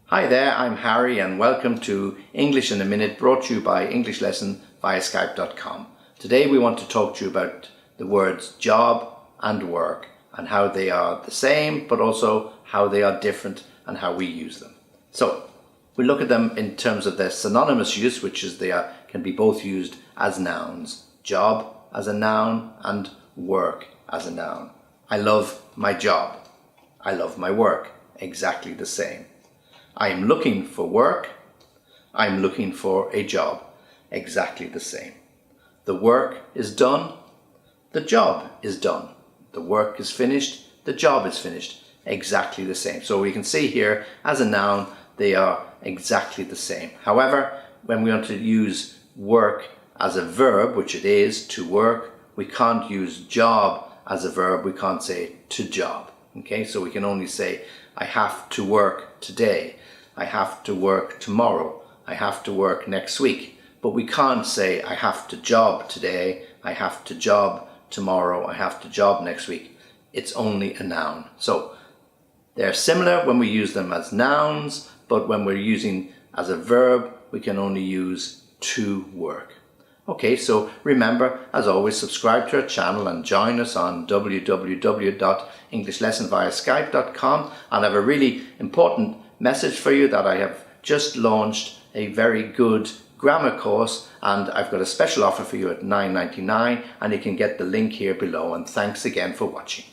Hi there, I'm Harry and welcome to English in a Minute, brought to you by English Lesson via Skype.com. Today we want to talk to you about the words job and work and how they are the same but also how they are different and how we use them. So we look at them in terms of their synonymous use, which is they can be both used as nouns. Job as a noun and work as a noun. I love my job. I love my work. Exactly the same. I am looking for work. I'm looking for a job. Exactly the same. The work is done. The job is done. The work is finished. The job is finished. Exactly the same. So we can see here as a noun they are exactly the same. However, when we want to use work as a verb, which it is, to work, we can't use job as a verb. We can't say to job. Okay, so we can only say I have to work today. I have to work tomorrow. I have to work next week. But we can't say I have to job today. I have to job tomorrow. I have to job next week. It's only a noun. So they're similar when we use them as nouns, but when we're using as a verb, we can only use to work. Okay, so remember, as always, subscribe to our channel and join us on www.englishlessonviaskype.com. And I have a really important message for you that I have just launched a very good grammar course, and I've got a special offer for you at $9.99, and you can get the link here below. And thanks again for watching.